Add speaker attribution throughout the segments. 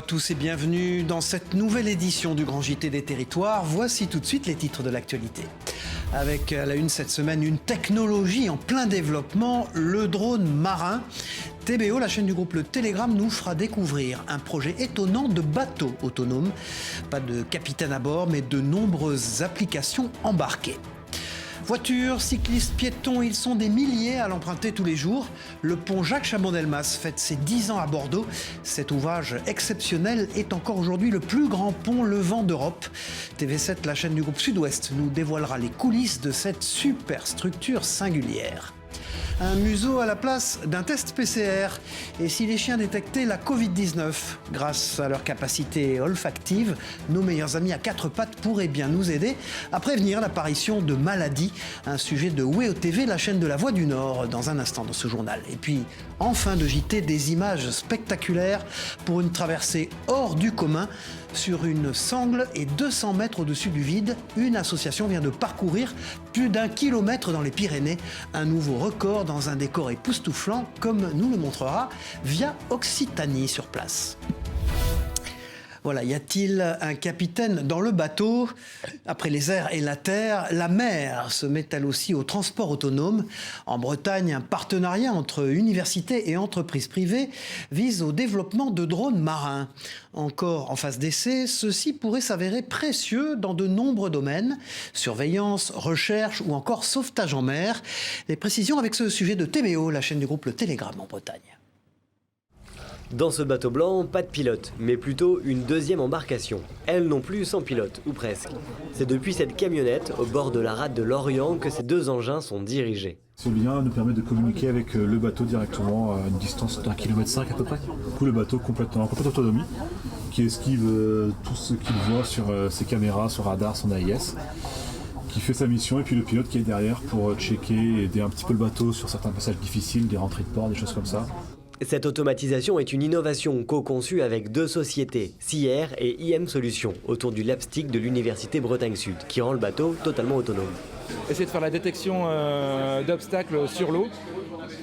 Speaker 1: à tous et bienvenue dans cette nouvelle édition du Grand JT des Territoires. Voici tout de suite les titres de l'actualité. Avec à la une cette semaine, une technologie en plein développement, le drone marin. TBO, la chaîne du groupe Le Télégramme, nous fera découvrir un projet étonnant de bateau autonome. Pas de capitaine à bord, mais de nombreuses applications embarquées. Voitures, cyclistes, piétons, ils sont des milliers à l'emprunter tous les jours. Le pont Jacques Chaban-Delmas fête ses 10 ans à Bordeaux. Cet ouvrage exceptionnel est encore aujourd'hui le plus grand pont levant d'Europe. TV7, la chaîne du groupe Sud-Ouest, nous dévoilera les coulisses de cette superstructure singulière. Un museau à la place d'un test PCR. Et si les chiens détectaient la Covid-19, grâce à leur capacité olfactive, nos meilleurs amis à quatre pattes pourraient bien nous aider à prévenir l'apparition de maladies. Un sujet de WEO TV, la chaîne de la Voix du Nord, dans un instant dans ce journal. Et puis, en fin de JT, des images spectaculaires pour une traversée hors du commun. Sur une sangle et 200 mètres au-dessus du vide, une association vient de parcourir plus d'1 kilomètre dans les Pyrénées. Un nouveau record dans un décor époustouflant, comme nous le montrera via Occitanie sur place. Voilà, y a-t-il un capitaine dans le bateau? Après les airs et la terre, la mer se met elle aussi au transport autonome. En Bretagne, un partenariat entre universités et entreprises privées vise au développement de drones marins. Encore en phase d'essai, ceux-ci pourraient s'avérer précieux dans de nombreux domaines. Surveillance, recherche ou encore sauvetage en mer. Les précisions avec ce sujet de TBO, la chaîne du groupe Le Télégramme en Bretagne.
Speaker 2: Dans ce bateau blanc, pas de pilote, mais plutôt une deuxième embarcation. Elle non plus sans pilote, ou presque. C'est depuis cette camionnette, au bord de la rade de Lorient, que ces deux engins sont dirigés.
Speaker 3: Ce lien nous permet de communiquer avec le bateau directement à une distance d'1,5 km à peu près. Du coup, le bateau complète autonomie, qui esquive tout ce qu'il voit sur ses caméras, son radar, son AIS, qui fait sa mission, et puis le pilote qui est derrière pour checker, aider un petit peu le bateau sur certains passages difficiles, des rentrées de port, des choses comme ça.
Speaker 2: Cette automatisation est une innovation co-conçue avec deux sociétés, CIR et IM Solutions, autour du Lapstick de l'Université Bretagne Sud, qui rend le bateau totalement autonome.
Speaker 4: Essayer de faire la détection d'obstacles sur l'eau,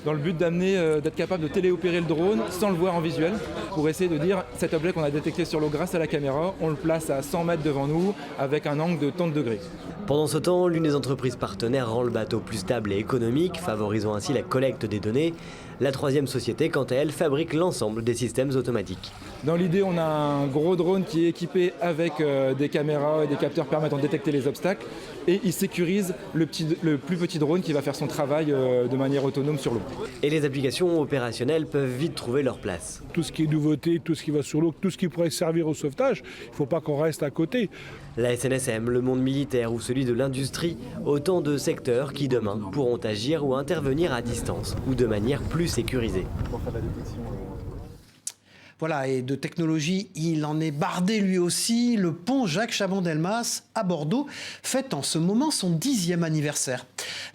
Speaker 4: dans le but d'être capable de téléopérer le drone sans le voir en visuel, pour essayer de dire cet objet qu'on a détecté sur l'eau grâce à la caméra, on le place à 100 mètres devant nous avec un angle de tant de degrés.
Speaker 2: Pendant ce temps, l'une des entreprises partenaires rend le bateau plus stable et économique, favorisant ainsi la collecte des données. La troisième société, quant à elle, fabrique l'ensemble des systèmes automatiques.
Speaker 4: Dans l'idée, on a un gros drone qui est équipé avec des caméras et des capteurs permettant de détecter les obstacles, et il sécurise le plus petit drone qui va faire son travail de manière autonome sur l'eau.
Speaker 2: Et les applications opérationnelles peuvent vite trouver leur place.
Speaker 5: Tout ce qui est nouveauté, tout ce qui va sur l'eau, tout ce qui pourrait servir au sauvetage, il ne faut pas qu'on reste à côté.
Speaker 2: La SNSM, le monde militaire ou celui de l'industrie, autant de secteurs qui demain pourront agir ou intervenir à distance ou de manière plus sécurisée.
Speaker 1: Voilà, et de technologie, il en est bardé lui aussi. Le pont Jacques Chaban-Delmas à Bordeaux fête en ce moment son 10e anniversaire.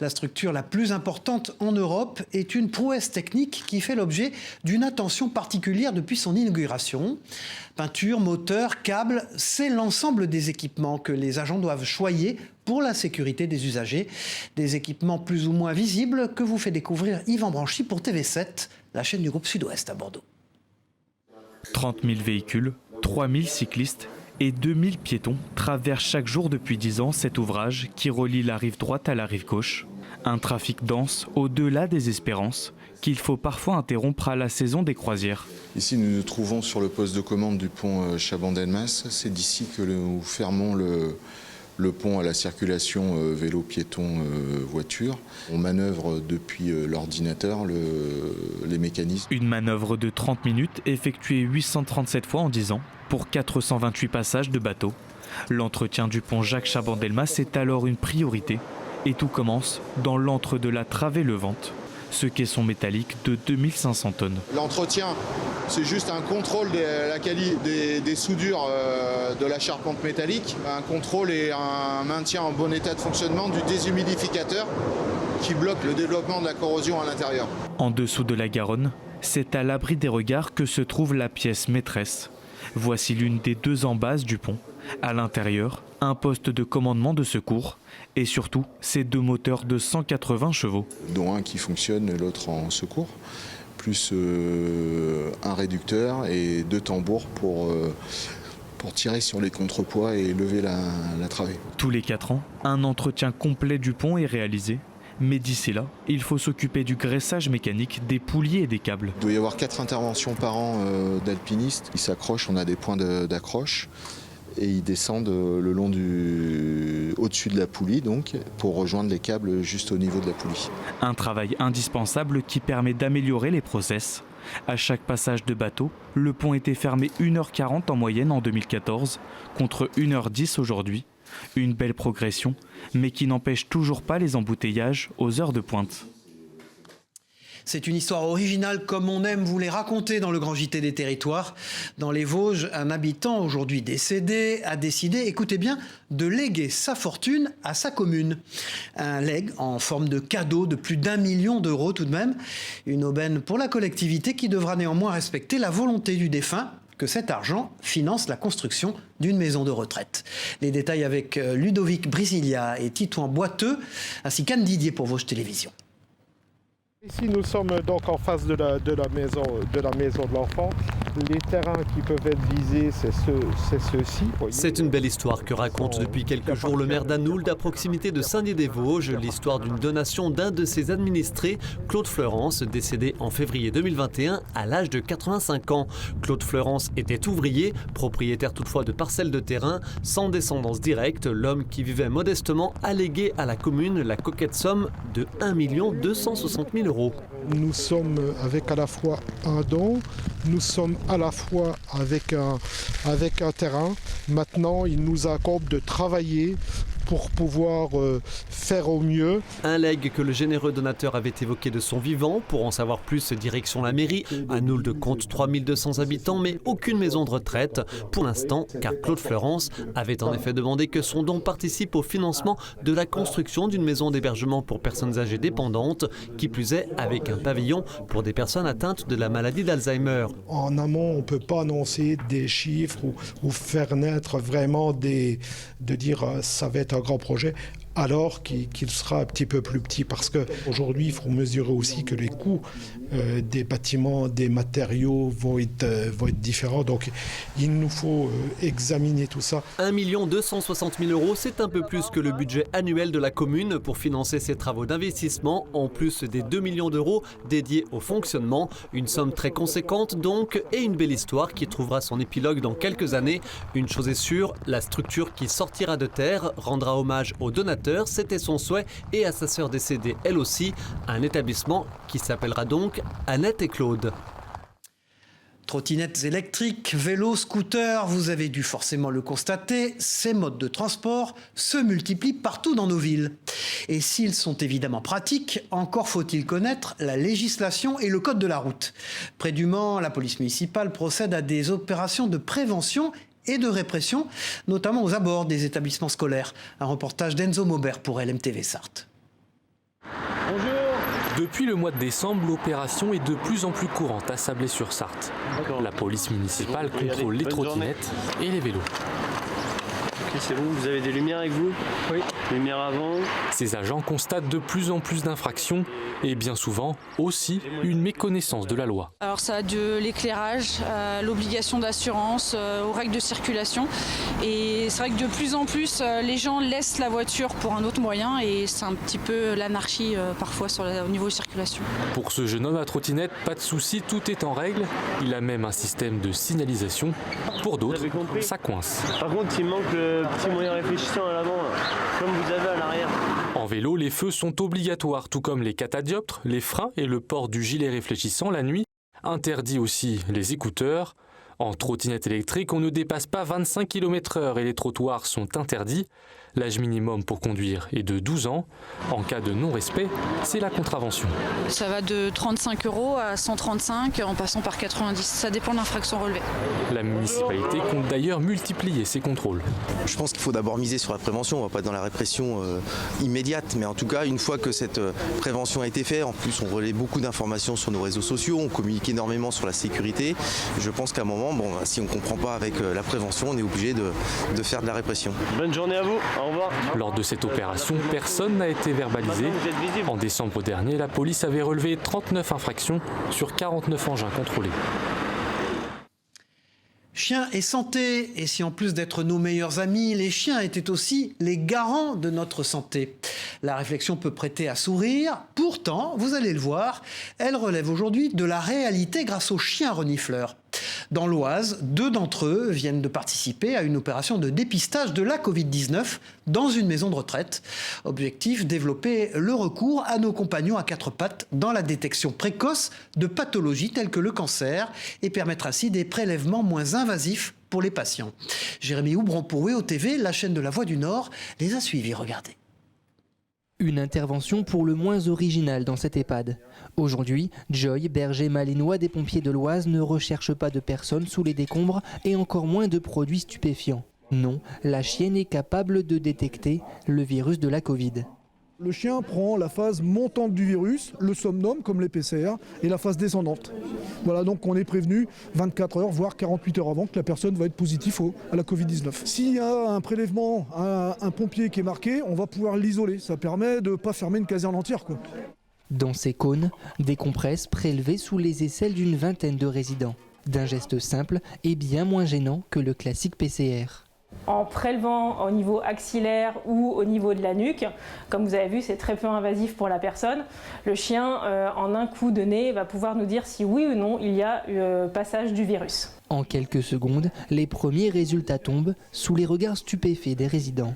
Speaker 1: La structure la plus importante en Europe est une prouesse technique qui fait l'objet d'une attention particulière depuis son inauguration. Peinture, moteur, câbles, c'est l'ensemble des équipements que les agents doivent choyer pour la sécurité des usagers. Des équipements plus ou moins visibles que vous fait découvrir Yvan Branchy pour TV7, la chaîne du groupe Sud-Ouest à Bordeaux.
Speaker 6: 30 000 véhicules, 3 000 cyclistes et 2 000 piétons traversent chaque jour depuis 10 ans cet ouvrage qui relie la rive droite à la rive gauche. Un trafic dense au-delà des espérances qu'il faut parfois interrompre à la saison des croisières.
Speaker 7: Ici, nous nous trouvons sur le poste de commande du pont Chaban-Delmas. C'est d'ici que nous fermons le pont à la circulation vélo, piéton, voiture. On manœuvre depuis l'ordinateur les mécanismes.
Speaker 6: Une manœuvre de 30 minutes effectuée 837 fois en 10 ans pour 428 passages de bateaux. L'entretien du pont Jacques Chaban-Delmas est alors une priorité et tout commence dans l'antre de la travée levante, ce caisson métallique de 2500 tonnes.
Speaker 7: L'entretien, c'est juste un contrôle des soudures de la charpente métallique, un contrôle et un maintien en bon état de fonctionnement du déshumidificateur qui bloque le développement de la corrosion à l'intérieur.
Speaker 6: En dessous de la Garonne, c'est à l'abri des regards que se trouve la pièce maîtresse. Voici l'une des deux embases du pont. À l'intérieur, un poste de commandement de secours et surtout ces deux moteurs de 180 chevaux.
Speaker 7: Dont un qui fonctionne, l'autre en secours, plus un réducteur et 2 tambours pour tirer sur les contrepoids et lever la travée.
Speaker 6: Tous les 4 ans, un entretien complet du pont est réalisé. Mais d'ici là, il faut s'occuper du graissage mécanique des poulies et des câbles.
Speaker 7: Il doit y avoir 4 interventions par an d'alpinistes. Ils s'accrochent, on a des points d'accroche et ils descendent le long au-dessus de la poulie donc, pour rejoindre les câbles juste au niveau de la poulie. Un
Speaker 6: travail indispensable qui permet d'améliorer les process. À chaque passage de bateau, le pont était fermé 1h40 en moyenne en 2014 contre 1h10 aujourd'hui. Une belle progression, mais qui n'empêche toujours pas les embouteillages aux heures de pointe.
Speaker 1: C'est une histoire originale comme on aime vous les raconter dans le Grand JT des Territoires. Dans les Vosges, un habitant aujourd'hui décédé a décidé, écoutez bien, de léguer sa fortune à sa commune. Un legs en forme de cadeau de plus d'1 million d'euros tout de même. Une aubaine pour la collectivité qui devra néanmoins respecter la volonté du défunt que cet argent finance la construction d'une maison de retraite. Les détails avec Ludovic Brisilia et Titouan Boiteux, ainsi qu'Anne Didier pour Vosges Télévisions.
Speaker 8: Ici, nous sommes donc en face de la maison de l'enfant. Les terrains qui peuvent être visés, c'est ceux-ci.
Speaker 9: C'est une belle histoire que raconte depuis quelques jours le maire d'Anould, à proximité de Saint-Dié-des-Vosges, l'histoire d'une donation d'un de ses administrés, Claude Fleurance, décédé en février 2021 à l'âge de 85 ans. Claude Fleurance était ouvrier, propriétaire toutefois de parcelles de terrain, sans descendance directe. L'homme qui vivait modestement a légué à la commune la coquette somme de 1 260 000 euros.
Speaker 8: Nous sommes avec à la fois un don, nous sommes à la fois avec un terrain. Maintenant, il nous incombe de travailler pour pouvoir faire au mieux.
Speaker 9: Un legs que le généreux donateur avait évoqué de son vivant. Pour en savoir plus, direction la mairie. Anould compte 3200 habitants, mais aucune maison de retraite pour l'instant, car Claude Fleurance avait en effet demandé que son don participe au financement de la construction d'une maison d'hébergement pour personnes âgées dépendantes, qui plus est avec un pavillon pour des personnes atteintes de la maladie d'Alzheimer.
Speaker 8: En amont, on ne peut pas annoncer des chiffres ou faire naître vraiment de dire ça va être un grand projet, alors qu'il sera un petit peu plus petit, parce qu'aujourd'hui, il faut mesurer aussi que les coûts des bâtiments, des matériaux vont être différents. Donc, il nous faut examiner tout ça.
Speaker 9: 1 260 000 euros, c'est un peu plus que le budget annuel de la commune pour financer ses travaux d'investissement, en plus des 2 millions d'euros dédiés au fonctionnement. Une somme très conséquente donc, et une belle histoire qui trouvera son épilogue dans quelques années. Une chose est sûre, la structure qui sortira de terre rendra hommage aux donateurs, c'était son souhait, et à sa sœur décédée elle aussi, un établissement qui s'appellera donc Annette et Claude.
Speaker 1: Trottinettes électriques, vélos, scooters, vous avez dû forcément le constater, ces modes de transport se multiplient partout dans nos villes. Et s'ils sont évidemment pratiques, encore faut-il connaître la législation et le code de la route. Près du Mans, la police municipale procède à des opérations de prévention et de répression, notamment aux abords des établissements scolaires. Un reportage d'Enzo Maubert pour LMTV Sarthe.
Speaker 10: Bonjour. Depuis le mois de décembre, l'opération est de plus en plus courante à Sablé-sur-Sarthe. La police municipale contrôle les trottinettes et les vélos.
Speaker 11: Ok, c'est bon, vous avez des lumières avec vous? Oui. Lumière avant.
Speaker 10: Ces agents constatent de plus en plus d'infractions et bien souvent aussi une méconnaissance de la loi.
Speaker 12: Alors ça a de l'éclairage, l'obligation d'assurance, aux règles de circulation. Et c'est vrai que de plus en plus, les gens laissent la voiture pour un autre moyen et c'est un petit peu l'anarchie parfois au niveau de circulation.
Speaker 10: Pour ce jeune homme à trottinette, pas de souci, tout est en règle. Il a même un système de signalisation. Pour d'autres, ça coince.
Speaker 11: Par contre, il manque le petit moyen réfléchissant à l'avant, comme vous avez à l'arrière.
Speaker 10: En vélo, les feux sont obligatoires, tout comme les catadioptres, les freins et le port du gilet réfléchissant la nuit. Interdit aussi les écouteurs. En trottinette électrique, on ne dépasse pas 25 km/h et les trottoirs sont interdits. L'âge minimum pour conduire est de 12 ans. En cas de non-respect, c'est la contravention.
Speaker 12: Ça va de 35 € à 135 en passant par 90. Ça dépend de l'infraction relevée.
Speaker 10: La municipalité compte d'ailleurs multiplier ses contrôles.
Speaker 13: Je pense qu'il faut d'abord miser sur la prévention. On ne va pas être dans la répression immédiate. Mais en tout cas, une fois que cette prévention a été faite, en plus on relaie beaucoup d'informations sur nos réseaux sociaux, on communique énormément sur la sécurité. Je pense qu'à un moment, si on ne comprend pas avec la prévention, on est obligé de faire de la répression.
Speaker 11: Bonne journée à vous, au revoir.
Speaker 10: Lors de cette opération, personne n'a été verbalisé. En décembre dernier, la police avait relevé 39 infractions sur 49 engins contrôlés.
Speaker 1: Chiens et santé, et si en plus d'être nos meilleurs amis, les chiens étaient aussi les garants de notre santé. La réflexion peut prêter à sourire, pourtant, vous allez le voir, elle relève aujourd'hui de la réalité grâce aux chiens renifleurs. Dans l'Oise, 2 d'entre eux viennent de participer à une opération de dépistage de la Covid-19 dans une maison de retraite. Objectif, développer le recours à nos compagnons à 4 pattes dans la détection précoce de pathologies telles que le cancer et permettre ainsi des prélèvements moins invasifs pour les patients. Jérémy Houbron pour WEO TV, la chaîne de la Voix du Nord, les a suivis. Regardez.
Speaker 14: Une intervention pour le moins originale dans cette EHPAD. Aujourd'hui, Joy, berger malinois des pompiers de l'Oise, ne recherche pas de personnes sous les décombres et encore moins de produits stupéfiants. Non, la chienne est capable de détecter le virus de la Covid.
Speaker 15: Le chien prend la phase montante du virus, le somnum comme les PCR, et la phase descendante. Voilà, donc on est prévenu 24 heures, voire 48 heures avant que la personne va être positive à la Covid-19. S'il y a un prélèvement, un pompier qui est marqué, on va pouvoir l'isoler. Ça permet de ne pas fermer une caserne entière, quoi.
Speaker 14: Dans ces cônes, des compresses prélevées sous les aisselles d'une vingtaine de résidents. D'un geste simple et bien moins gênant que le classique PCR.
Speaker 16: En prélevant au niveau axillaire ou au niveau de la nuque, comme vous avez vu, c'est très peu invasif pour la personne. Le chien, en un coup de nez, va pouvoir nous dire si oui ou non il y a passage du virus.
Speaker 14: En quelques secondes, les premiers résultats tombent sous les regards stupéfaits des résidents.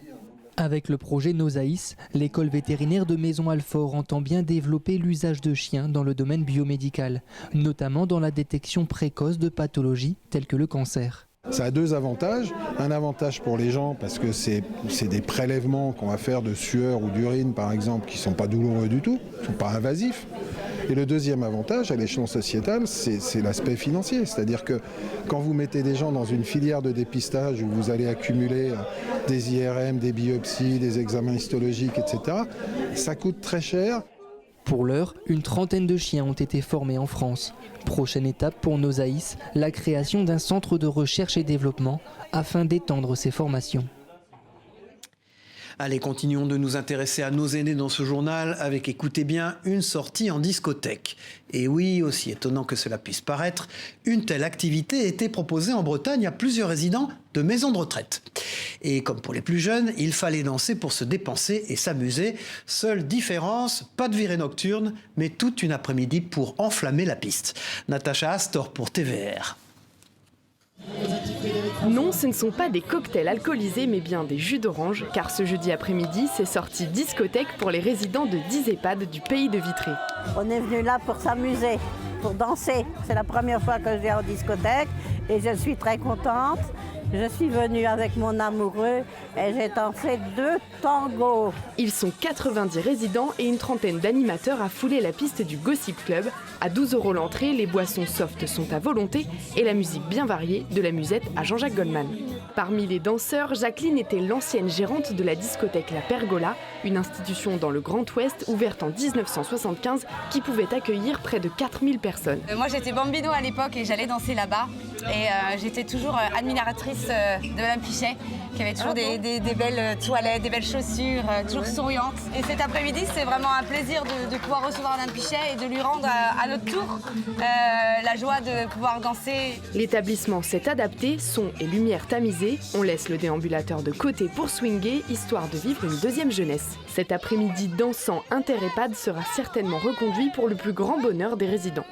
Speaker 14: Avec le projet Nosaïs, l'école vétérinaire de Maison-Alfort entend bien développer l'usage de chiens dans le domaine biomédical, notamment dans la détection précoce de pathologies telles que le cancer.
Speaker 17: Ça a 2 avantages. Un avantage pour les gens parce que c'est des prélèvements qu'on va faire de sueur ou d'urine par exemple qui ne sont pas douloureux du tout, qui ne sont pas invasifs. Et le deuxième avantage à l'échelon sociétal, c'est l'aspect financier. C'est-à-dire que quand vous mettez des gens dans une filière de dépistage où vous allez accumuler des IRM, des biopsies, des examens histologiques, etc., ça coûte très cher.
Speaker 14: Pour l'heure, une trentaine de chiens ont été formés en France. Prochaine étape pour Nosaïs, la création d'un centre de recherche et développement afin d'étendre ces formations.
Speaker 1: Allez, continuons de nous intéresser à nos aînés dans ce journal avec, écoutez bien, une sortie en discothèque. Et oui, aussi étonnant que cela puisse paraître, une telle activité était proposée en Bretagne à plusieurs résidents de maisons de retraite. Et comme pour les plus jeunes, il fallait danser pour se dépenser et s'amuser. Seule différence, pas de virée nocturne, mais toute une après-midi pour enflammer la piste. Natacha Astor pour TVR.
Speaker 18: Non, ce ne sont pas des cocktails alcoolisés, mais bien des jus d'orange, car ce jeudi après-midi, c'est sorti discothèque pour les résidents de 10 EHPAD du pays de Vitré.
Speaker 19: On est venu là pour s'amuser, pour danser. C'est la première fois que je viens en discothèque et je suis très contente. Je suis venue avec mon amoureux et j'ai dansé 2 tangos.
Speaker 18: Ils sont 90 résidents et une trentaine d'animateurs à fouler la piste du Gossip Club. À 12 € l'entrée, les boissons soft sont à volonté et la musique bien variée, de la musette à Jean-Jacques Goldman. Parmi les danseurs, Jacqueline était l'ancienne gérante de la discothèque La Pergola, une institution dans le Grand Ouest ouverte en 1975 qui pouvait accueillir près de 4000 personnes.
Speaker 20: Moi j'étais bambino à l'époque et j'allais danser là-bas et j'étais toujours admiratrice de Madame Pichet qui avait toujours des belles toilettes, des belles chaussures, toujours souriante. Et cet après-midi c'est vraiment un plaisir de pouvoir recevoir Madame Pichet et de lui rendre à notre tour la joie de pouvoir danser.
Speaker 18: L'établissement s'est adapté, son et lumière tamisées. On laisse le déambulateur de côté pour swinguer, histoire de vivre une deuxième jeunesse. Cet après-midi dansant inter-EHPAD sera certainement reconduit pour le plus grand bonheur des résidents.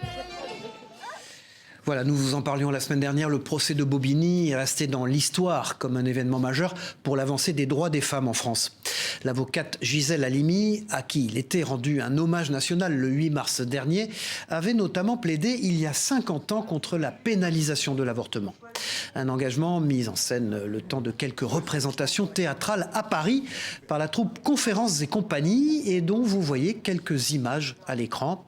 Speaker 1: Voilà, nous vous en parlions la semaine dernière, le procès de Bobigny est resté dans l'histoire comme un événement majeur pour l'avancée des droits des femmes en France. L'avocate Gisèle Halimi, à qui il était rendu un hommage national le 8 mars dernier, avait notamment plaidé il y a 50 ans contre la pénalisation de l'avortement. Un engagement mis en scène le temps de quelques représentations théâtrales à Paris par la troupe Conférences et Compagnie et dont vous voyez quelques images à l'écran.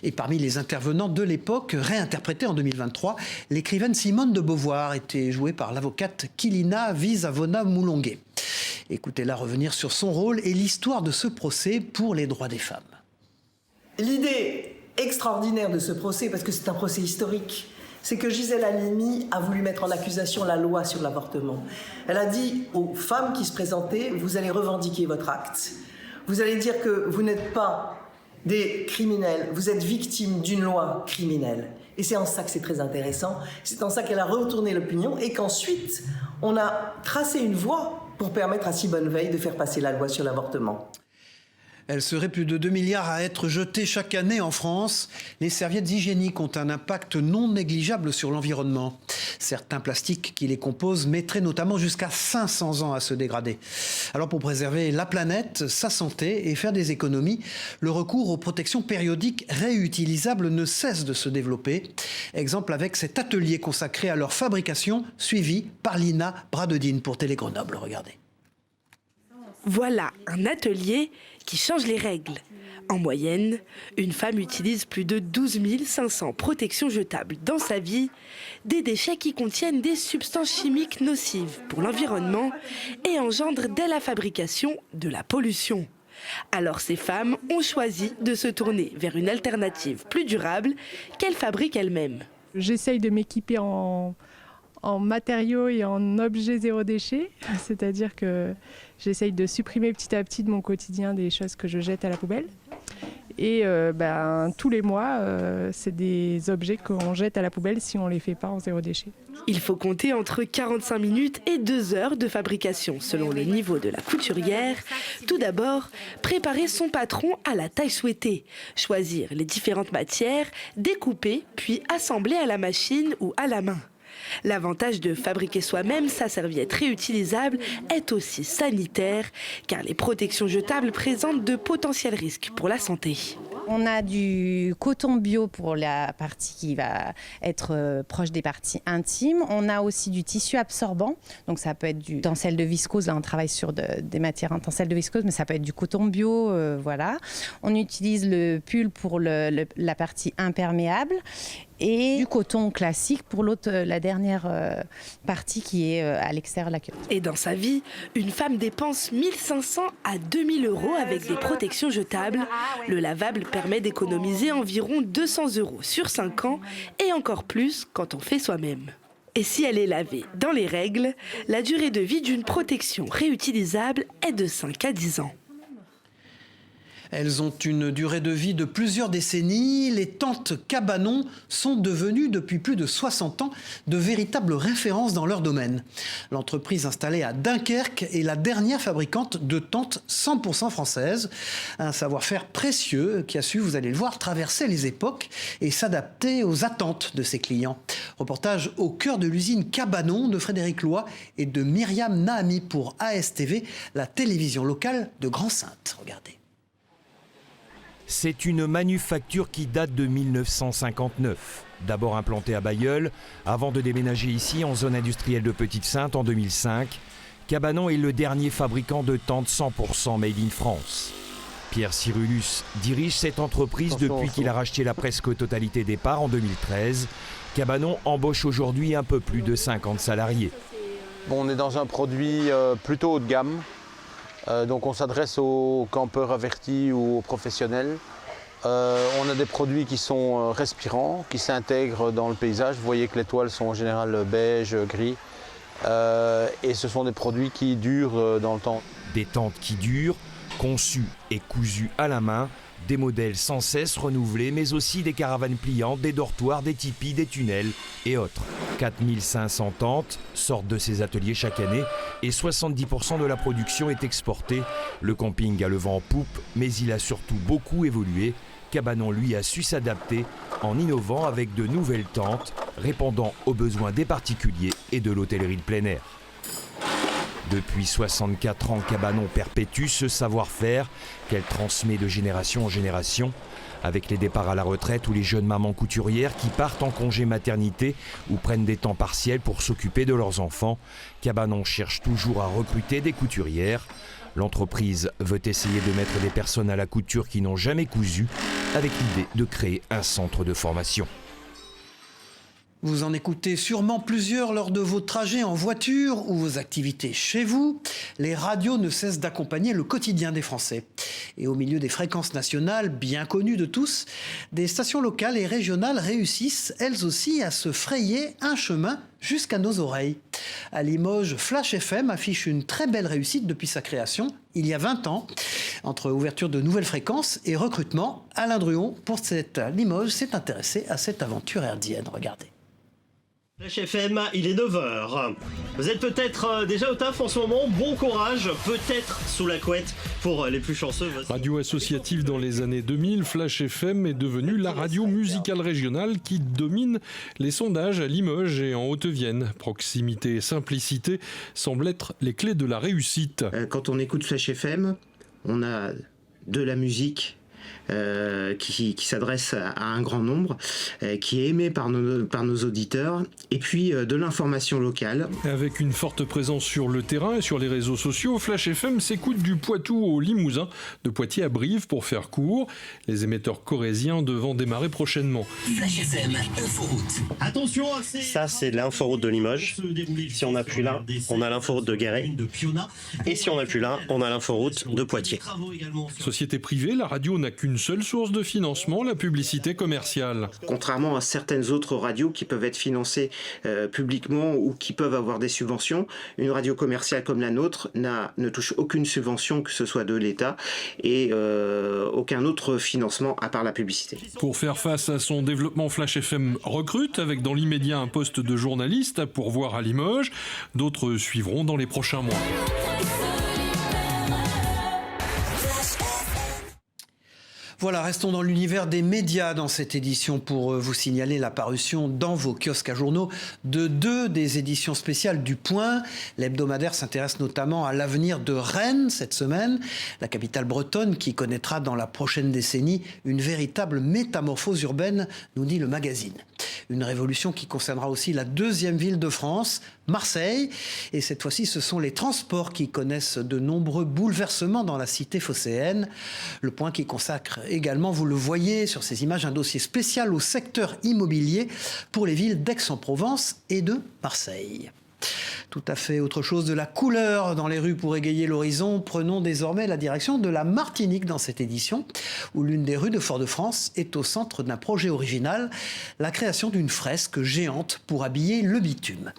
Speaker 1: Et parmi les intervenants de l'époque, réinterprétés en 2023, l'écrivaine Simone de Beauvoir était jouée par l'avocate Kilina Visavona-Moulonguet. Écoutez-la revenir sur son rôle et l'histoire de ce procès pour les droits des femmes.
Speaker 21: L'idée extraordinaire de ce procès, parce que c'est un procès historique, c'est que Gisèle Halimi a voulu mettre en accusation la loi sur l'avortement. Elle a dit aux femmes qui se présentaient, vous allez revendiquer votre acte. Vous allez dire que vous n'êtes pas des criminels, vous êtes victimes d'une loi criminelle. Et c'est en ça que c'est très intéressant. C'est en ça qu'elle a retourné l'opinion et qu'ensuite, on a tracé une voie pour permettre à Simone Veil de faire passer la loi sur l'avortement.
Speaker 1: Elle serait plus de 2 milliards à être jetée chaque année en France. Les serviettes hygiéniques ont un impact non négligeable sur l'environnement. Certains plastiques qui les composent mettraient notamment jusqu'à 500 ans à se dégrader. Alors pour préserver la planète, sa santé et faire des économies, le recours aux protections périodiques réutilisables ne cesse de se développer. Exemple avec cet atelier consacré à leur fabrication, suivi par Lina Bradedine pour Télé Grenoble. Regardez.
Speaker 22: Voilà un atelier qui change les règles. En moyenne, une femme utilise plus de 12 500 protections jetables dans sa vie, des déchets qui contiennent des substances chimiques nocives pour l'environnement et engendrent dès la fabrication de la pollution. Alors ces femmes ont choisi de se tourner vers une alternative plus durable qu'elles fabriquent elles-mêmes.
Speaker 23: J'essaye de m'équiper en matériaux et en objets zéro déchet, c'est-à-dire que j'essaye de supprimer petit à petit de mon quotidien des choses que je jette à la poubelle. Et tous les mois, c'est des objets qu'on jette à la poubelle si on ne les fait pas en zéro déchet.
Speaker 22: Il faut compter entre 45 minutes et 2 heures de fabrication selon le niveau de la couturière. Tout d'abord, préparer son patron à la taille souhaitée, choisir les différentes matières, découper puis assembler à la machine ou à la main. L'avantage de fabriquer soi-même sa serviette réutilisable est aussi sanitaire, car les protections jetables présentent de potentiels risques pour la santé.
Speaker 24: On a du coton bio pour la partie qui va être proche des parties intimes. On a aussi du tissu absorbant. Donc ça peut être du tencel de viscose. Là, on travaille sur des matières en tencel de viscose, mais ça peut être du coton bio. Voilà. On utilise le pull pour la partie imperméable et du coton classique pour la dernière partie qui est à l'extérieur de la culotte.
Speaker 22: Et dans sa vie, une femme dépense 1 500 à 2 000 € avec des protections jetables. Le lavable permet d'économiser environ 200 € sur 5 ans et encore plus quand on fait soi-même. Et si elle est lavée dans les règles, la durée de vie d'une protection réutilisable est de 5 à 10 ans.
Speaker 1: Elles ont une durée de vie de plusieurs décennies. Les tentes Cabanon sont devenues depuis plus de 60 ans de véritables références dans leur domaine. L'entreprise installée à Dunkerque est la dernière fabricante de tentes 100% françaises. Un savoir-faire précieux qui a su, vous allez le voir, traverser les époques et s'adapter aux attentes de ses clients. Reportage au cœur de l'usine Cabanon de Frédéric Loy et de Myriam Nahami pour ASTV, la télévision locale de Grand-Sainte. Regardez.
Speaker 25: C'est une manufacture qui date de 1959. D'abord implantée à Bailleul, avant de déménager ici en zone industrielle de Petite-Sainte en 2005, Cabanon est le dernier fabricant de tentes 100% made in France. Pierre Cyrulus dirige cette entreprise depuis qu'il a racheté la presque totalité des parts en 2013. Cabanon embauche aujourd'hui un peu plus de 50 salariés.
Speaker 26: Bon, on est dans un produit plutôt haut de gamme. Donc on s'adresse aux campeurs avertis ou aux professionnels. On a des produits qui sont respirants, qui s'intègrent dans le paysage. Vous voyez que les toiles sont en général beige, gris. Et ce sont des produits qui durent dans le temps.
Speaker 25: Des tentes qui durent, conçues et cousues à la main, des modèles sans cesse renouvelés, mais aussi des caravanes pliantes, des dortoirs, des tipis, des tunnels et autres. 4500 tentes sortent de ces ateliers chaque année et 70% de la production est exportée. Le camping a le vent en poupe, mais il a surtout beaucoup évolué. Cabanon, lui, a su s'adapter en innovant avec de nouvelles tentes, répondant aux besoins des particuliers et de l'hôtellerie de plein air. Depuis 64 ans, Cabanon perpétue ce savoir-faire qu'elle transmet de génération en génération. Avec les départs à la retraite ou les jeunes mamans couturières qui partent en congé maternité ou prennent des temps partiels pour s'occuper de leurs enfants, Cabanon cherche toujours à recruter des couturières. L'entreprise veut essayer de mettre des personnes à la couture qui n'ont jamais cousu, avec l'idée de créer un centre de formation.
Speaker 1: Vous en écoutez sûrement plusieurs lors de vos trajets en voiture ou vos activités chez vous. Les radios ne cessent d'accompagner le quotidien des Français. Et au milieu des fréquences nationales, bien connues de tous, des stations locales et régionales réussissent, elles aussi, à se frayer un chemin jusqu'à nos oreilles. À Limoges, Flash FM affiche une très belle réussite depuis sa création, il y a 20 ans. Entre ouverture de nouvelles fréquences et recrutement, Alain Druon, pour cette Limoges, s'est intéressé à cette aventure hertzienne. Regardez.
Speaker 2: Flash FM, il est 9h. Vous êtes peut-être déjà au taf en ce moment, bon courage, peut-être sous la couette pour les plus chanceux.
Speaker 3: Radio associative dans les années 2000, Flash FM est devenue la radio musicale régionale qui domine les sondages à Limoges et en Haute-Vienne. Proximité et simplicité semblent être les clés de la réussite.
Speaker 4: Quand on écoute Flash FM, on a de la musique qui s'adresse à un grand nombre, qui est aimé par nos auditeurs, et puis de l'information locale.
Speaker 3: Avec une forte présence sur le terrain et sur les réseaux sociaux, Flash FM s'écoute du Poitou au Limousin, de Poitiers à Brive pour faire court, les émetteurs corréziens devant démarrer prochainement.
Speaker 2: Flash FM, inforoute. Attention, ça c'est l'inforoute de Limoges. Si on appuie là, on a l'inforoute de Guéret. Et si on appuie là, on a l'inforoute de Poitiers.
Speaker 3: Société privée, la radio n'a qu'une seule source de financement, la publicité commerciale.
Speaker 4: Contrairement à certaines autres radios qui peuvent être financées publiquement ou qui peuvent avoir des subventions, une radio commerciale comme la nôtre ne touche aucune subvention, que ce soit de l'État, et aucun autre financement à part la publicité.
Speaker 3: Pour faire face à son développement, Flash FM recrute avec dans l'immédiat un poste de journaliste à pourvoir à Limoges. D'autres suivront dans les prochains mois.
Speaker 1: Voilà, restons dans l'univers des médias dans cette édition pour vous signaler la parution dans vos kiosques à journaux de 2 des éditions spéciales du Point. L'hebdomadaire s'intéresse notamment à l'avenir de Rennes cette semaine, la capitale bretonne qui connaîtra dans la prochaine décennie une véritable métamorphose urbaine, nous dit le magazine. Une révolution qui concernera aussi la 2e ville de France, Marseille. Et cette fois-ci, ce sont les transports qui connaissent de nombreux bouleversements dans la cité phocéenne. Le Point qui consacre également, vous le voyez sur ces images, un dossier spécial au secteur immobilier pour les villes d'Aix-en-Provence et de Marseille. Tout à fait autre chose, de la couleur dans les rues pour égayer l'horizon. Prenons désormais la direction de la Martinique dans cette édition, où l'une des rues de Fort-de-France est au centre d'un projet original, la création d'une fresque géante pour habiller le bitume.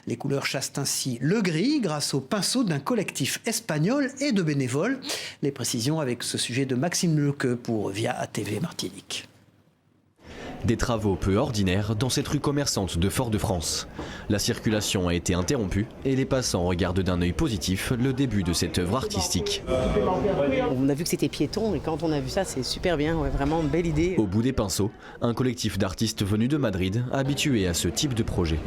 Speaker 1: Les couleurs chassent ainsi le gris grâce au pinceau d'un collectif espagnol et de bénévoles. Les précisions avec ce sujet de Maxime Lequeux pour Via TV Martinique.
Speaker 5: Des travaux peu ordinaires dans cette rue commerçante de Fort-de-France. La circulation a été interrompue et les passants regardent d'un œil positif le début de cette œuvre artistique.
Speaker 6: On a vu que c'était piéton et quand on a vu ça, c'est super bien, ouais, vraiment une belle idée.
Speaker 5: Au bout des pinceaux, un collectif d'artistes venus de Madrid, habitués à ce type de projet.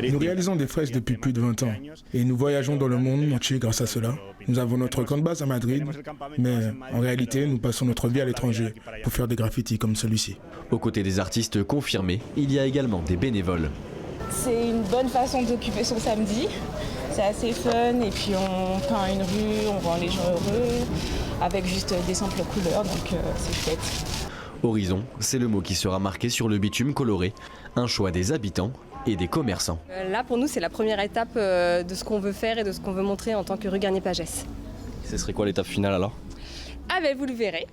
Speaker 7: Nous réalisons des fresques depuis plus de 20 ans et nous voyageons dans le monde entier grâce à cela. Nous avons notre camp de base à Madrid, mais en réalité, nous passons notre vie à l'étranger pour faire des graffitis comme celui-ci.
Speaker 5: Aux côtés des artistes confirmés, il y a également des bénévoles.
Speaker 16: C'est une bonne façon d'occuper son samedi. C'est assez fun et puis on peint une rue, on rend les gens heureux avec juste des simples couleurs, donc c'est chouette.
Speaker 5: Horizon, c'est le mot qui sera marqué sur le bitume coloré, un choix des habitants et des commerçants.
Speaker 27: Là pour nous c'est la première étape de ce qu'on veut faire et de ce qu'on veut montrer en tant que rue Garnier-Pagès.
Speaker 5: Ce serait quoi l'étape finale alors ?
Speaker 27: Ah ben vous le verrez,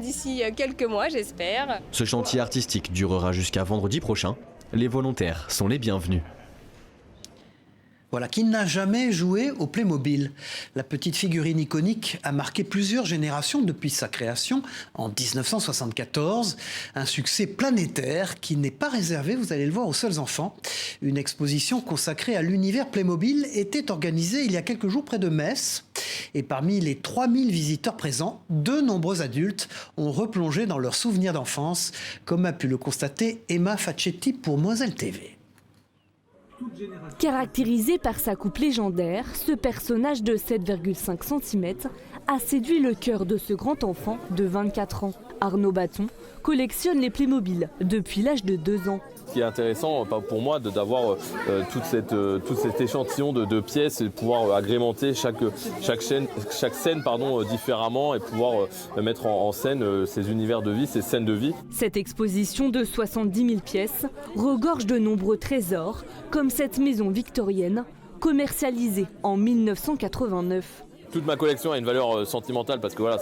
Speaker 27: d'ici quelques mois j'espère.
Speaker 5: Ce chantier artistique durera jusqu'à vendredi prochain. Les volontaires sont les bienvenus.
Speaker 1: Voilà, qui n'a jamais joué au Playmobil. La petite figurine iconique a marqué plusieurs générations depuis sa création en 1974. Un succès planétaire qui n'est pas réservé, vous allez le voir, aux seuls enfants. Une exposition consacrée à l'univers Playmobil était organisée il y a quelques jours près de Metz. Et parmi les 3000 visiteurs présents, de nombreux adultes ont replongé dans leurs souvenirs d'enfance, comme a pu le constater Emma Facchetti pour Moselle TV.
Speaker 28: Caractérisé par sa coupe légendaire, ce personnage de 7,5 cm a séduit le cœur de ce grand enfant de 24 ans. Arnaud Baton collectionne les Playmobil depuis l'âge de 2 ans.
Speaker 8: Ce qui est intéressant pour moi, d'avoir tout cet échantillon de pièces et de pouvoir agrémenter chaque scène différemment et pouvoir mettre en scène ces univers de vie, ces scènes de vie.
Speaker 28: Cette exposition de 70 000 pièces regorge de nombreux trésors, comme cette maison victorienne, commercialisée en 1989.
Speaker 8: Toute ma collection a une valeur sentimentale parce que voilà,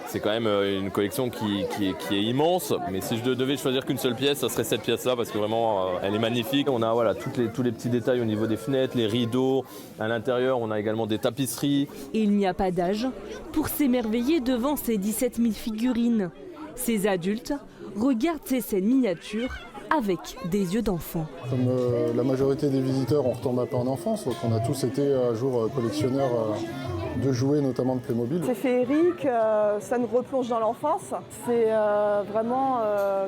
Speaker 8: c'est quand même une collection qui est immense, mais si je devais choisir qu'une seule pièce, ça serait cette pièce-là parce que vraiment elle est magnifique. On a voilà, tous les petits détails au niveau des fenêtres, les rideaux, à l'intérieur on a également des tapisseries.
Speaker 28: Et il n'y a pas d'âge pour s'émerveiller devant ces 17 000 figurines. Ces adultes regardent ces scènes miniatures avec des yeux d'enfant.
Speaker 9: Comme la majorité des visiteurs, on retombe un peu en enfance, donc on a tous été un jour collectionneurs de jouets, notamment de Playmobil.
Speaker 10: C'est féerique, ça nous replonge dans l'enfance. C'est vraiment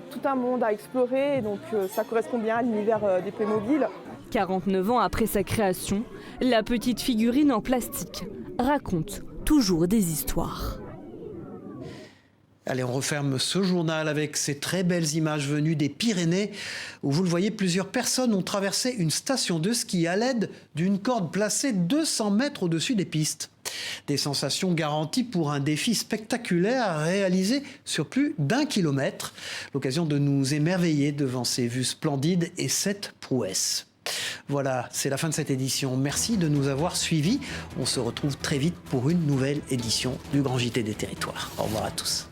Speaker 10: tout un monde à explorer, donc ça correspond bien à l'univers des Playmobil.
Speaker 28: 49 ans après sa création, la petite figurine en plastique raconte toujours des histoires.
Speaker 1: Allez, on referme ce journal avec ces très belles images venues des Pyrénées où, vous le voyez, plusieurs personnes ont traversé une station de ski à l'aide d'une corde placée 200 mètres au-dessus des pistes. Des sensations garanties pour un défi spectaculaire réalisé sur plus d'1 kilomètre. L'occasion de nous émerveiller devant ces vues splendides et cette prouesse. Voilà, c'est la fin de cette édition. Merci de nous avoir suivis. On se retrouve très vite pour une nouvelle édition du Grand JT des Territoires. Au revoir à tous.